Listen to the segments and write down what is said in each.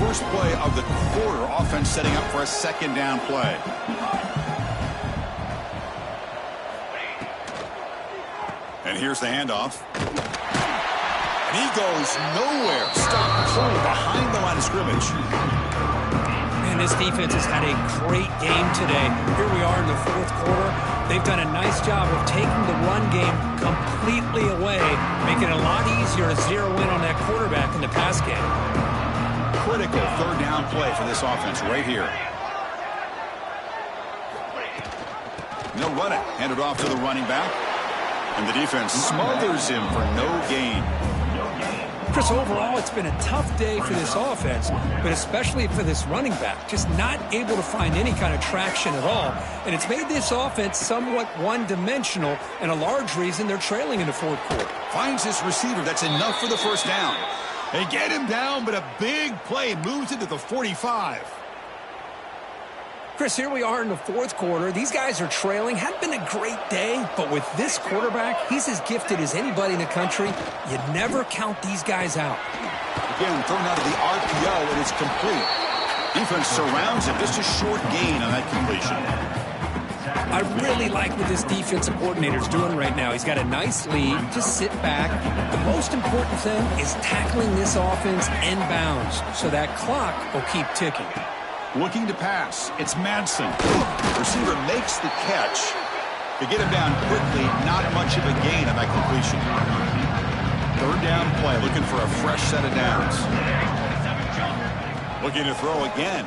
first play of the quarter. Offense setting up for a second down play. And here's the handoff. And he goes nowhere. Stopped cold behind the line of scrimmage. Man, this defense has had a great game today. Here we are in the fourth quarter. They've done a nice job of taking the run game completely away, making it a lot easier to zero in on that quarterback in the pass game. Critical third down play for this offense right here. And they'll run it. Hand it off to the running back. And the defense smothers him for no gain. Chris, overall, it's been a tough day for this offense, but especially for this running back. Just not able to find any kind of traction at all. And it's made this offense somewhat one-dimensional, and a large reason they're trailing in the fourth quarter. Finds this receiver. That's enough for the first down. They get him down, but a big play moves it to the 45. Chris, here we are in the fourth quarter. These guys are trailing. Hadn't been a great day, but with this quarterback, he's as gifted as anybody in the country. You never count these guys out. Again, thrown out of the RPO, and it's complete. Defense surrounds him. Just a short gain on that completion. I really like what this defensive coordinator's doing right now. He's got a nice lead. Just sit back. The most important thing is tackling this offense in bounds, so that clock will keep ticking. Looking to pass. It's Madsen. Receiver makes the catch. To get him down quickly, not much of a gain on that completion. Third down play, looking for a fresh set of downs. Looking to throw again.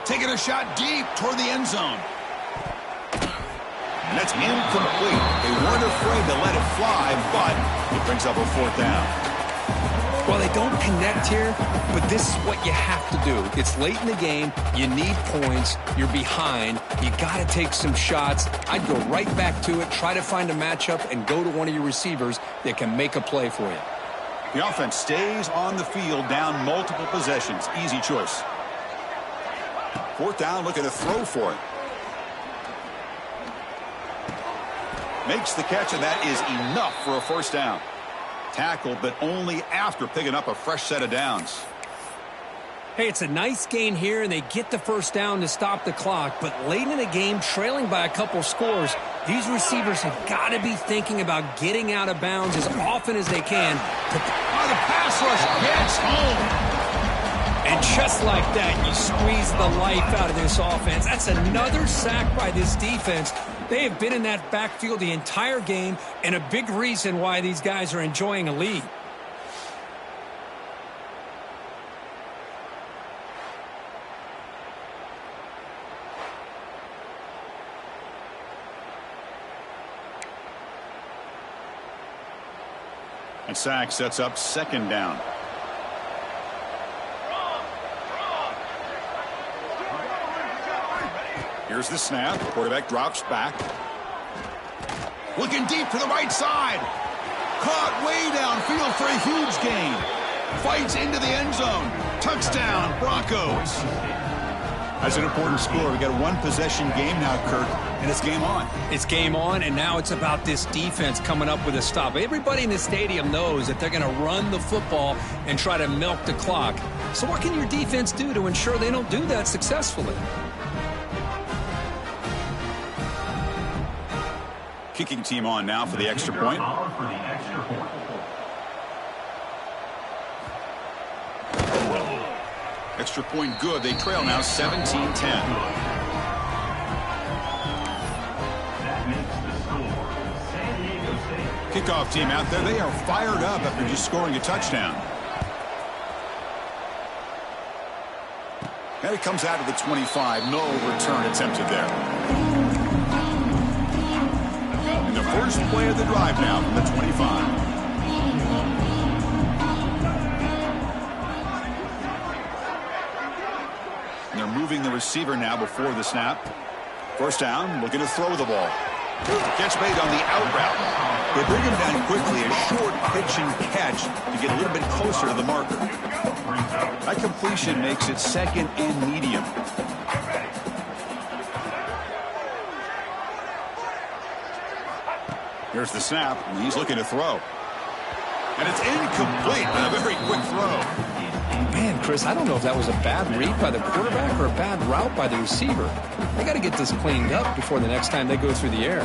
Taking a shot deep toward the end zone. And that's incomplete. They weren't afraid to let it fly, but it brings up a fourth down. Well, they don't connect here, but this is what you have to do. It's late in the game. You need points. You're behind. You got to take some shots. I'd go right back to it, try to find a matchup, and go to one of your receivers that can make a play for you. The offense stays on the field, down multiple possessions. Easy choice. Fourth down, looking to throw for it. Makes the catch, and that is enough for a first down. Tackle, but only after picking up a fresh set of downs. Hey, it's a nice gain here, and they get the first down to stop the clock. But late in the game, trailing by a couple scores, these receivers have got to be thinking about getting out of bounds as often as they can. The pass rush gets home. And just like that, you squeeze the life out of this offense. That's another sack by this defense. They have been in that backfield the entire game, and a big reason why these guys are enjoying a lead. And sack sets up second down. Here's the snap. Quarterback drops back. Looking deep to the right side. Caught way downfield for a huge gain. Fights into the end zone. Touchdown, Broncos. That's an important score. We got a one-possession game now, Kirk, and it's game on. It's game on, and now it's about this defense coming up with a stop. Everybody in the stadium knows that they're going to run the football and try to milk the clock. So what can your defense do to ensure they don't do that successfully? Kicking team on now for the extra point. Extra point good. They trail now 17-10. Kickoff team out there. They are fired up after just scoring a touchdown. And it comes out of the 25. No return attempted there. And the first play of the drive now from the 25. And they're moving the receiver now before the snap. First down, looking to throw the ball. Catch made on the out route. They bring him down quickly, a short pitch and catch to get a little bit closer to the marker. That completion makes it second and medium. Here's the snap, and he's looking to throw. And it's incomplete on a very quick throw. Man, Chris, I don't know if that was a bad read by the quarterback or a bad route by the receiver. They got to get this cleaned up before the next time they go through the air.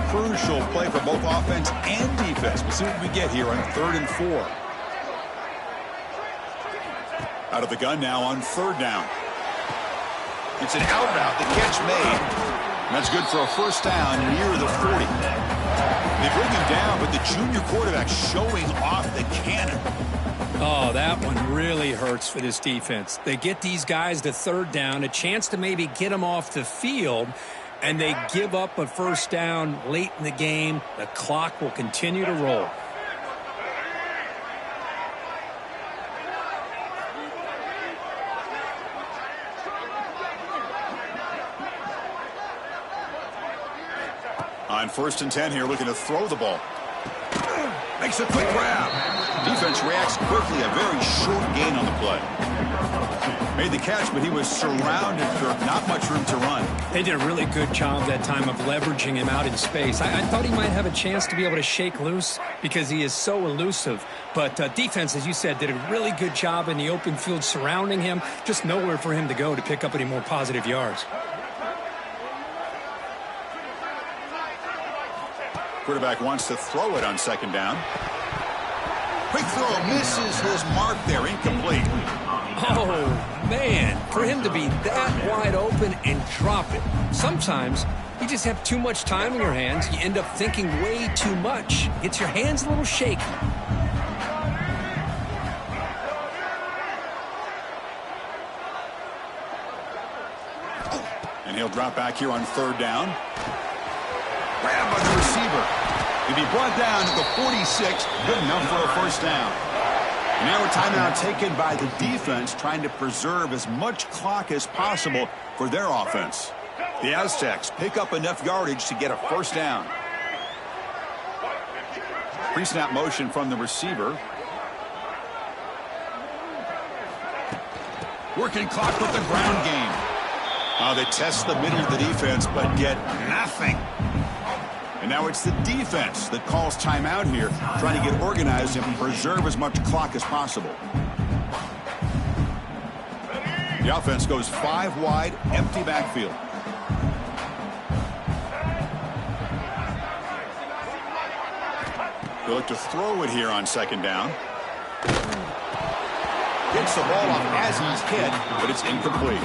Crucial play for both offense and defense. We'll see what we get here on 3rd and 4. Out of the gun now on 3rd down. It's an out route. The catch made. And that's good for a first down near the 40. They bring him down, but the junior quarterback showing off the cannon. Oh, that one really hurts for this defense. They get these guys to 3rd down, a chance to maybe get them off the field, and they give up a first down late in the game. The clock will continue to roll. On 1st and 10 here, looking to throw the ball. Makes a quick grab. Defense reacts quickly, a very short gain on the play. Made the catch, but he was surrounded for not much room to run. They did a really good job that time of leveraging him out in space. I thought he might have a chance to be able to shake loose because he is so elusive. But defense, as you said, did a really good job in the open field surrounding him. Just nowhere for him to go to pick up any more positive yards. Quarterback wants to throw it on 2nd down. Quick throw, misses his mark there, incomplete. Oh, man, for him to be that wide open and drop it. Sometimes you just have too much time in your hands. You end up thinking way too much. Gets your hands a little shaky. And he'll drop back here on 3rd down. Grabbed by the receiver. He'll be brought down to the 46. Good enough for a first down. And now a timeout taken by the defense, trying to preserve as much clock as possible for their offense. The Aztecs pick up enough yardage to get a first down. Pre-snap motion from the receiver. Working clock with the ground game. They test the middle of the defense, but get nothing. And now it's the defense that calls timeout here, trying to get organized and preserve as much clock as possible. The offense goes 5 wide, empty backfield. They look to throw it here on 2nd down. Gets the ball off as he's hit, but it's incomplete.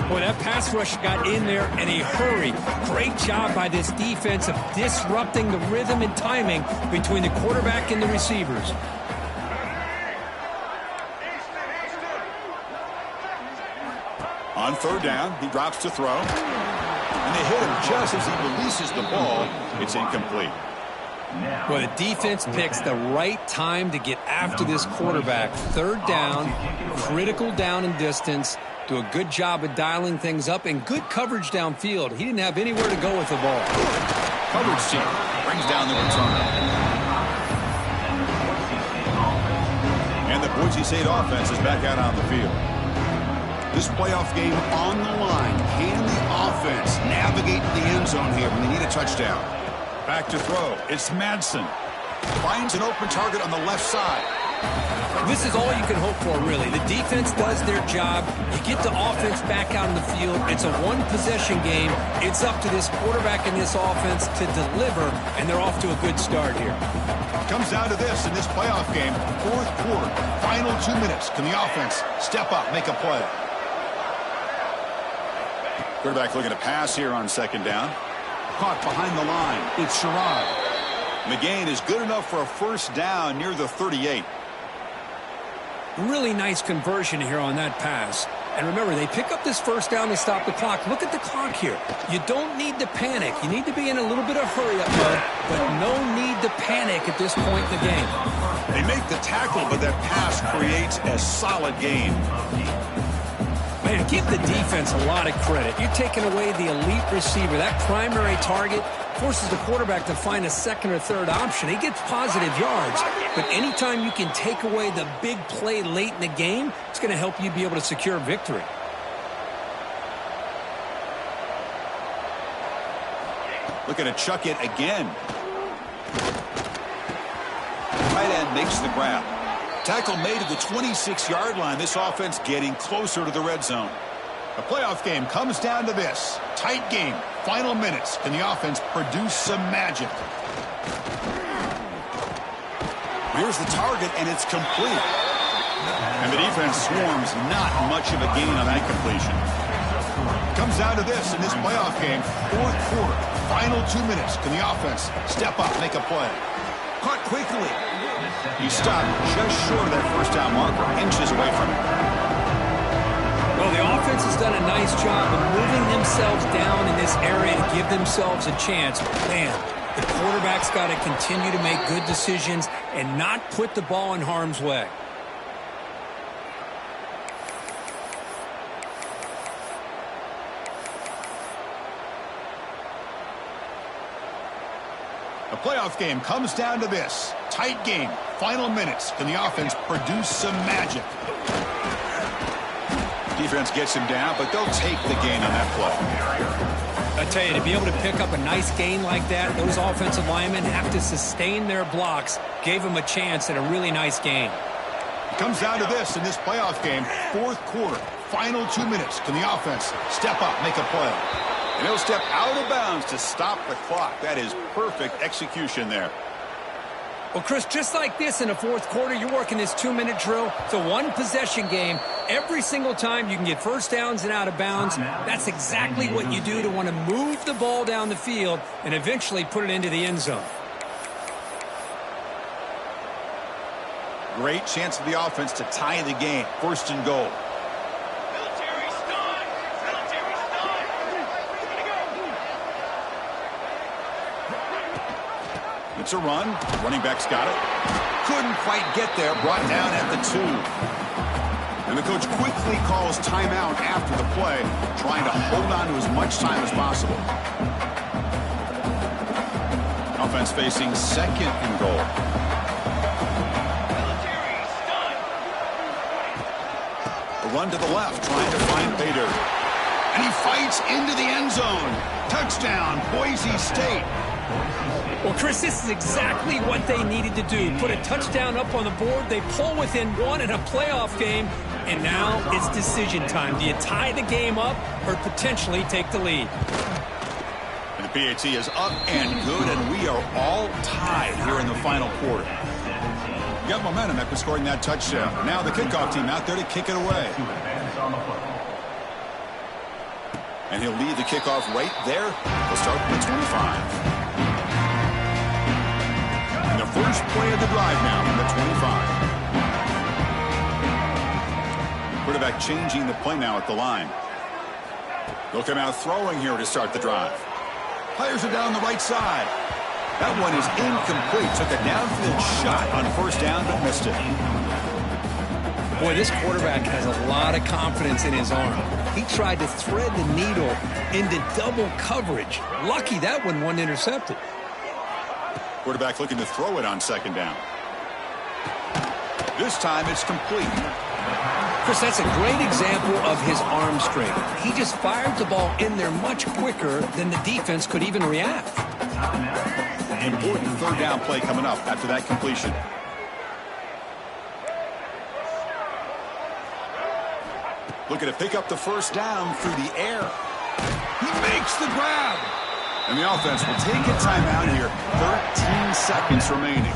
Boy, that pass rush got in there in a hurry. Great job by this defense of disrupting the rhythm and timing between the quarterback and the receivers. On 3rd down, he drops to throw. And they hit him just as he releases the ball. It's incomplete. Well, the defense picks the right time to get after this quarterback. 3rd down, critical down and distance. Do a good job of dialing things up and good coverage downfield. He didn't have anywhere to go with the ball. Coverage team brings down the return. And the Boise State offense is back out on the field. This playoff game on the line. Can the offense navigate the end zone here when they need a touchdown? Back to throw. It's Madsen. Finds an open target on the left side. This is all you can hope for, really. The defense does their job. You get the offense back out in the field. It's a one-possession game. It's up to this quarterback and this offense to deliver, and they're off to a good start here. Comes down to this in this playoff game. 4th quarter, final 2 minutes. Can the offense step up, make a play? Quarterback looking to pass here on 2nd down. Caught behind the line. It's Sherrod. The gain is good enough for a first down near the 38. Really nice conversion here on that pass. And remember, they pick up this first down to stop the clock. Look at the clock here. You don't need to panic. You need to be in a little bit of hurry-up mode, but no need to panic at this point in the game. They make the tackle, but that pass creates a solid gain. Man, give the defense a lot of credit. You're taking away the elite receiver. That primary target forces the quarterback to find a 2nd or 3rd option. He gets positive yards, but anytime you can take away the big play late in the game, it's going to help you be able to secure victory. Looking to chuck it again. Tight end makes the grab. Tackle made at the 26-yard line. This offense getting closer to the red zone. The playoff game comes down to this. Tight game. Final minutes. Can the offense produce some magic? Here's the target, and it's complete. And the defense swarms. Not much of a gain on that completion. Comes down to this in this playoff game. Fourth quarter. Final 2 minutes. Can the offense step up, make a play? Caught quickly. He stopped just short of that first down marker, inches away from it. Well, the offense has done a nice job of moving themselves down in this area to give themselves a chance. Man, the quarterback's got to continue to make good decisions and not put the ball in harm's way. The playoff game comes down to this. Tight game. Final minutes. Can the offense produce some magic? Defense gets him down, but they'll take the gain on that play. I tell you, to be able to pick up a nice gain like that, those offensive linemen have to sustain their blocks. Gave them a chance at a really nice gain. It comes down to this in this playoff game. Fourth quarter. Final 2 minutes. Can the offense step up, make a play? And he'll step out of bounds to stop the clock. That is perfect execution there. Well, Chris, just like this in the fourth quarter, you're working this 2-minute drill. It's a one-possession game. Every single time you can get first downs and out of bounds, that's exactly what you do to want to move the ball down the field and eventually put it into the end zone. Great chance for the offense to tie the game. First and goal. It's a run. Running back's got it. Couldn't quite get there. Brought down at the 2. And the coach quickly calls timeout after the play, trying to hold on to as much time as possible. Offense facing second and goal. A run to the left, trying to find pay dirt. And he fights into the end zone. Touchdown, Boise State. Well, Chris, this is exactly what they needed to do. Put a touchdown up on the board. They pull within one in a playoff game, and now it's decision time. Do you tie the game up or potentially take the lead? And the PAT is up and good, and we are all tied here in the final quarter. You got momentum after scoring that touchdown. Now the kickoff team out there to kick it away. And he'll lead the kickoff right there. We'll start with the 25. First play of the drive now from the 25. Quarterback changing the play now at the line. They'll come out throwing here to start the drive. Fires it down the right side. That one is incomplete. Took a downfield shot on first down, but missed it. Boy, this quarterback has a lot of confidence in his arm. He tried to thread the needle into double coverage. Lucky that one wasn't intercepted. Quarterback looking to throw it on second down. This time it's complete. Chris, that's a great example of his arm strength. He just fired the ball in there much quicker than the defense could even react. Important third down play coming up after that completion. Looking to pick up the first down through the air. He makes the grab. And the offense will take a timeout here. 13 seconds remaining.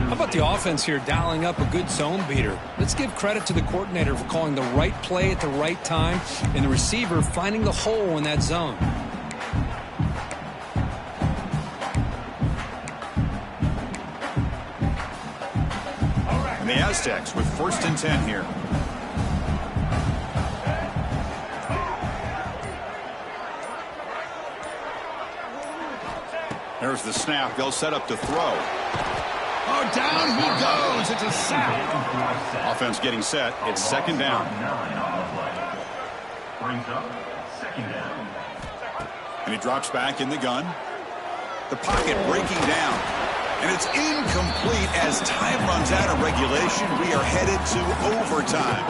How about the offense here dialing up a good zone beater? Let's give credit to the coordinator for calling the right play at the right time and the receiver finding the hole in that zone. And the Aztecs with first and 10 here. There's the snap. They'll set up to throw. Oh, down he goes. It's a sack. Offense getting set. It's second down. And he drops back in the gun. The pocket breaking down. And it's incomplete as time runs out of regulation. We are headed to overtime.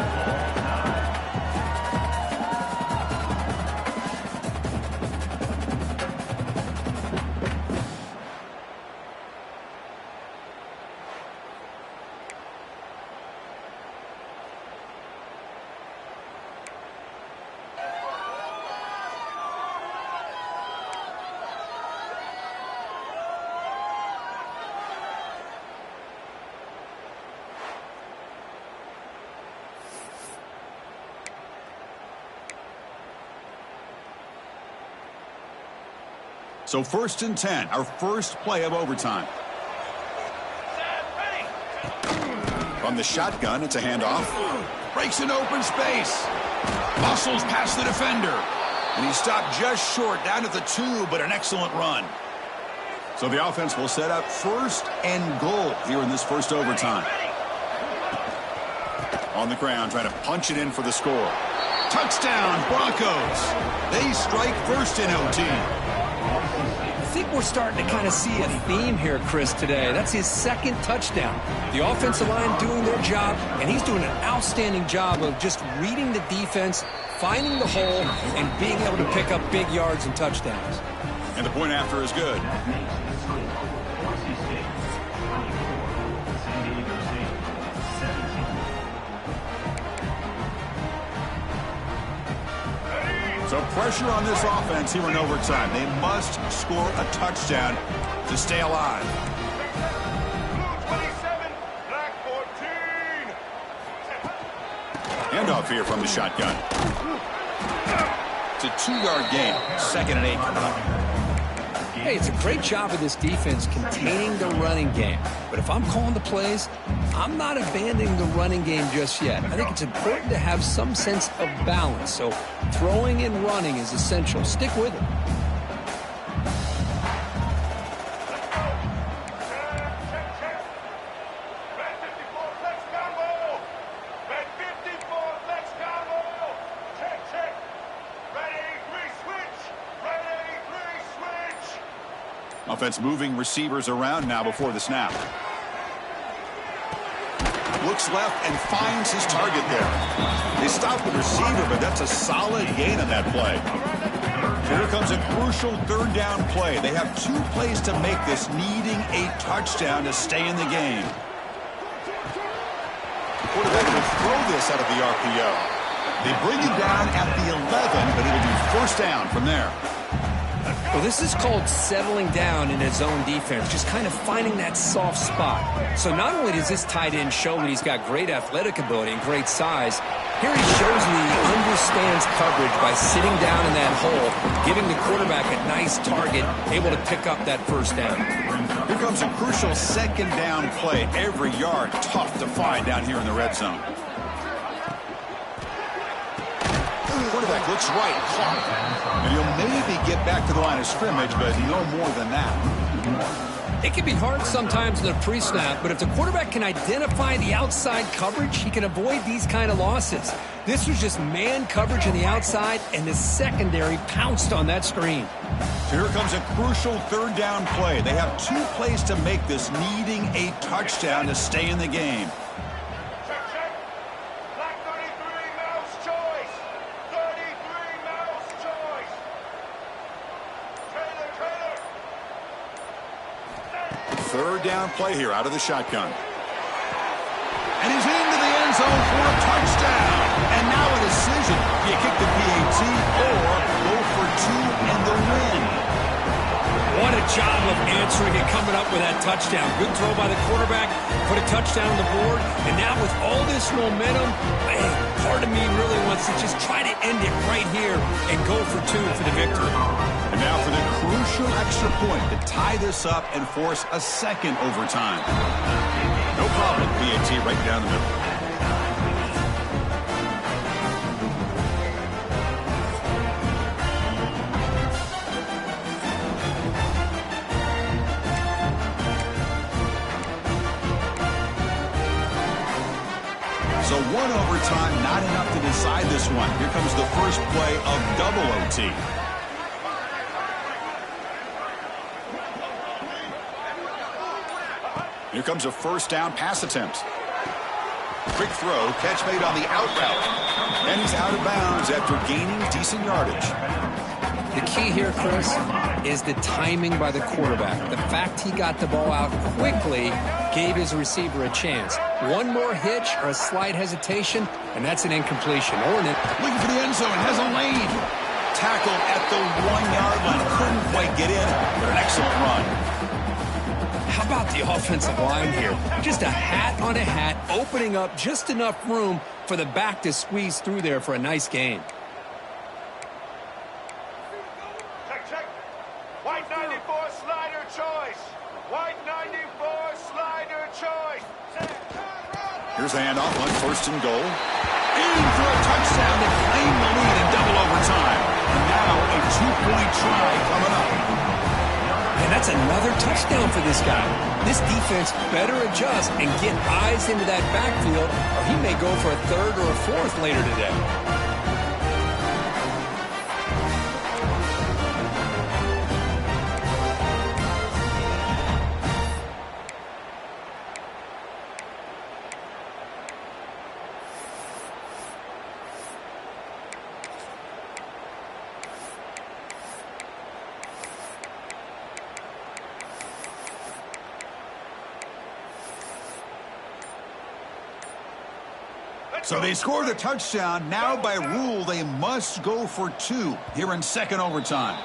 So 1st and 10, our first play of overtime. From the shotgun, it's a handoff. Breaks an open space. Muscles past the defender. And he stopped just short down at the 2, but an excellent run. So the offense will set up 1st and goal here in this first overtime. On the ground, trying to punch it in for the score. Touchdown, Broncos. They strike first in OT. I think we're starting to kind of see a theme here, Chris, today. That's his 2nd touchdown. The offensive line doing their job, and he's doing an outstanding job of just reading the defense, finding the hole, and being able to pick up big yards and touchdowns. And the point after is good. So pressure on this offense here in overtime. They must score a touchdown to stay alive. Handoff here from the shotgun. It's a 2-yard gain. 2nd and 8 coming up. Hey, it's a great job of this defense containing the running game. But if I'm calling the plays, I'm not abandoning the running game just yet. I think it's important to have some sense of balance. So throwing and running is essential. Stick with it. Offense moving receivers around now before the snap. Looks left and finds his target there. They stop the receiver, but that's a solid gain on that play. Here comes a crucial 3rd down play. They have 2 plays to make this, needing a touchdown to stay in the game. Quarterback will throw this out of the RPO. They bring it down at the 11, but it'll be 1st down from there. Well, this is called settling down in his zone defense, just kind of finding that soft spot. So not only does this tight end show that he's got great athletic ability and great size, here he shows me he understands coverage by sitting down in that hole, giving the quarterback a nice target, able to pick up that 1st down. Here comes a crucial 2nd down play. Every yard tough to find down here in the red zone. Quarterback looks right, caught. And he'll maybe get back to the line of scrimmage, but no more than that. It can be hard sometimes in a pre-snap, but if the quarterback can identify the outside coverage, he can avoid these kind of losses. This was just man coverage on the outside, and the secondary pounced on that screen. So here comes a crucial 3rd down play. They have 2 plays to make this, needing a touchdown to stay in the game. Third down play here out of the shotgun. And he's into the end zone for a touchdown. And now a decision. Do you kick the PAT or go for 2 and the win? What a job of answering and coming up with that touchdown. Good throw by the quarterback, put a touchdown on the board, and now with all this momentum, man, part of me really wants to just try to end it right here and go for 2 for the victory. And now for the crucial extra point to tie this up and force a 2nd overtime. No problem, PAT right down the middle. So 1 overtime, not enough to decide this one. Here comes the first play of double OT. Here comes a 1st down pass attempt. Quick throw, catch made on the out route. And he's out of bounds after gaining decent yardage. The key here, Chris, is the timing by the quarterback. The fact he got the ball out quickly gave his receiver a chance. One more hitch or a slight hesitation, and that's an incompletion. Looking for the end zone, has a lane. Tackled at the 1-yard line. Couldn't quite get in, but an excellent run. How about the offensive line here? Just a hat on a hat, opening up just enough room for the back to squeeze through there for a nice gain. Check. White knight Here's the handoff on 1st and goal. In for a touchdown to claim the lead in double overtime. And now a 2-point try coming up. And that's another touchdown for this guy. This defense better adjust and get eyes into that backfield, or he may go for a 3rd or a 4th later today. So they score the touchdown. Now by rule, they must go for 2 here in 2nd overtime.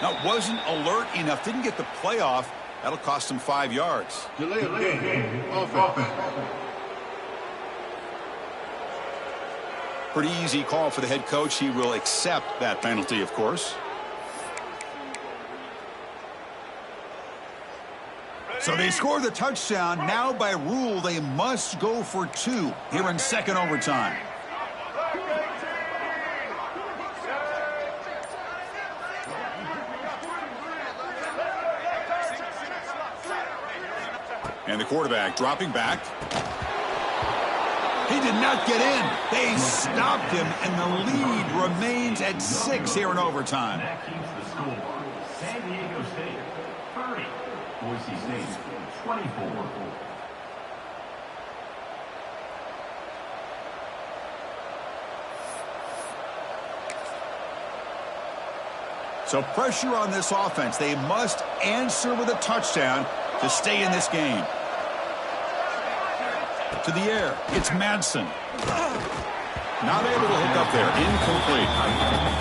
Now, wasn't alert enough. Didn't get the playoff. That'll cost them 5 yards. Delay of game. Offense. Pretty easy call for the head coach. He will accept that penalty, of course. So they score the touchdown. Now by rule, they must go for 2 here in 2nd overtime. And the quarterback dropping back. He did not get in. They stopped him, and the lead remains at 6 here in overtime. That keeps the score. San Diego State 30. Boise State 24. So pressure on this offense. They must answer with a touchdown to stay in this game. To the air. It's Madsen. Not able to hook up there. Incomplete.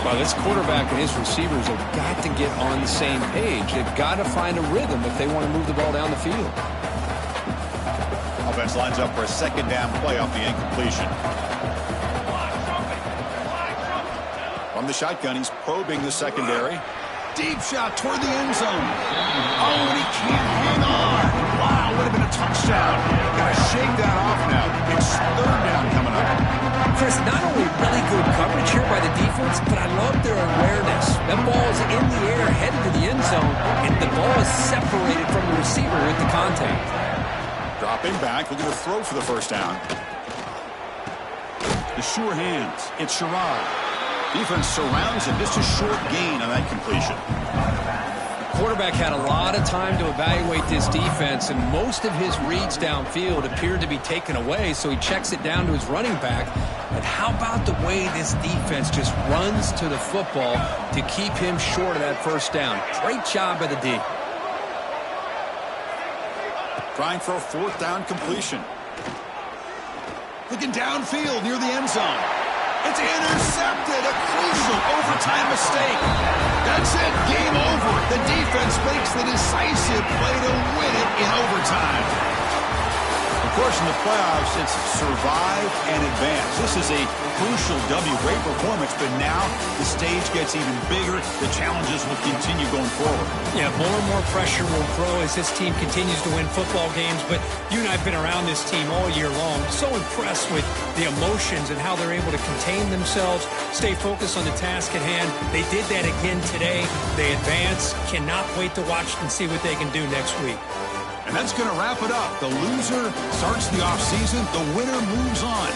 Well, this quarterback and his receivers have got to get on the same page. They've got to find a rhythm if they want to move the ball down the field. Offense lines up for a 2nd down play off the incompletion. From the shotgun, he's probing the secondary. Deep shot toward the end zone. Oh, and he can't hang on. Wow, would have been a touchdown. Got to shake that off now. It's 3rd down coming up. Chris, not only really good coverage here by the defense, but I love their awareness. That ball is in the air, headed to the end zone, and the ball is separated from the receiver with the contact. Dropping back, looking to throw for the 1st down. The sure hands. It's Sherrod. Defense surrounds him. Just a short gain on that completion. Quarterback had a lot of time to evaluate this defense, and most of his reads downfield appeared to be taken away, so he checks it down to his running back. But how about the way this defense just runs to the football to keep him short of that 1st down? Great job by the D. Trying for a 4th down completion. Looking downfield near the end zone. It's intercepted. A crucial overtime mistake. That's it. Game over. The defense makes the decisive play to win it in overtime. Of course, in the playoffs, it's survive and advance. This is a crucial W. Great performance, but now the stage gets even bigger. The challenges will continue going forward. Yeah, more and more pressure will grow as this team continues to win football games, but you and I have been around this team all year long. So impressed with the emotions and how they're able to contain themselves, stay focused on the task at hand. They did that again today. They advance. Cannot wait to watch and see what they can do next week. And that's going to wrap it up. The loser starts the offseason. The winner moves on.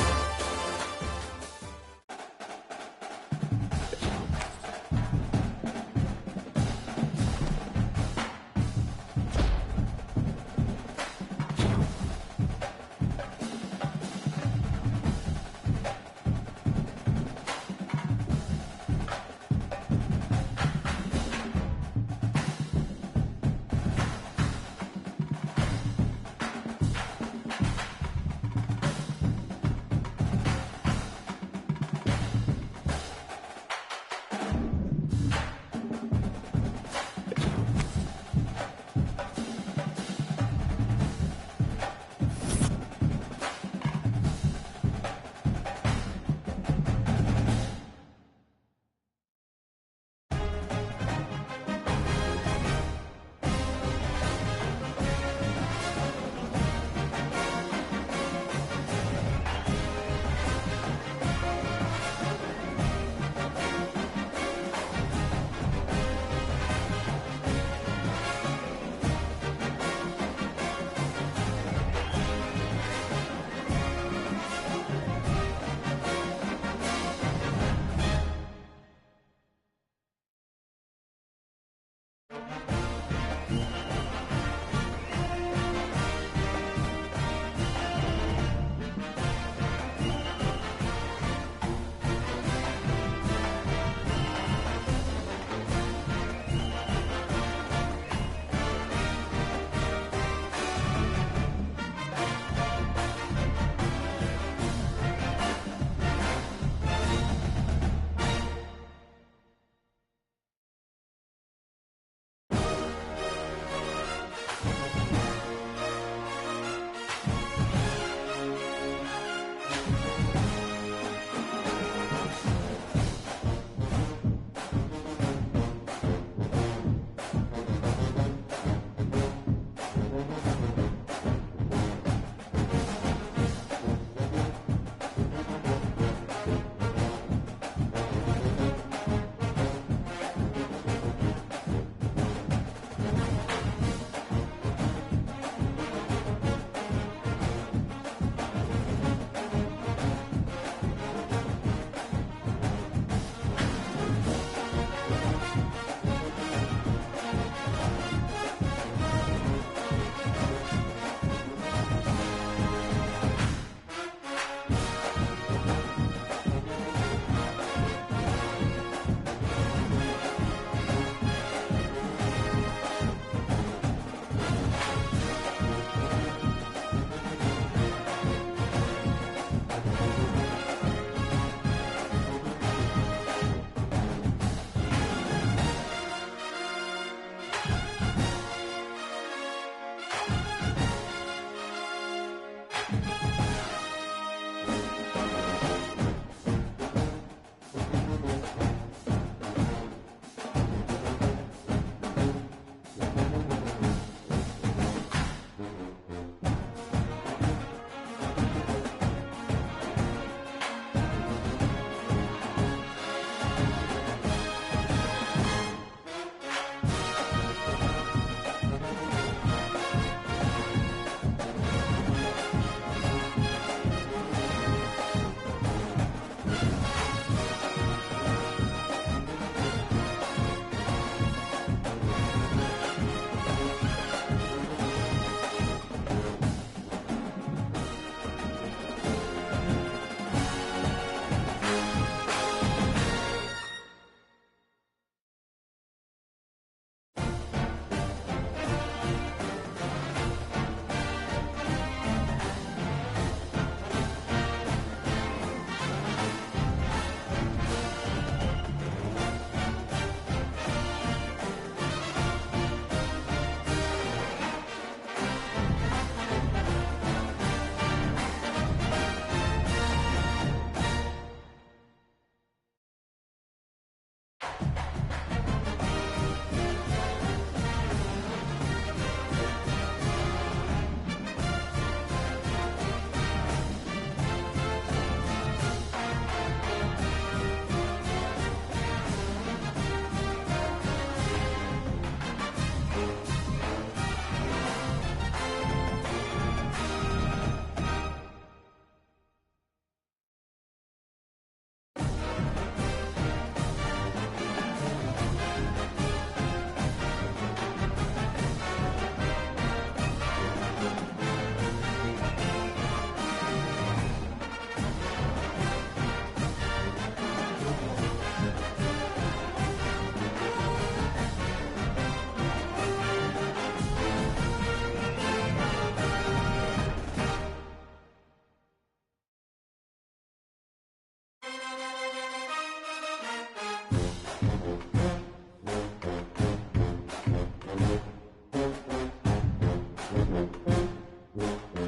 Bye.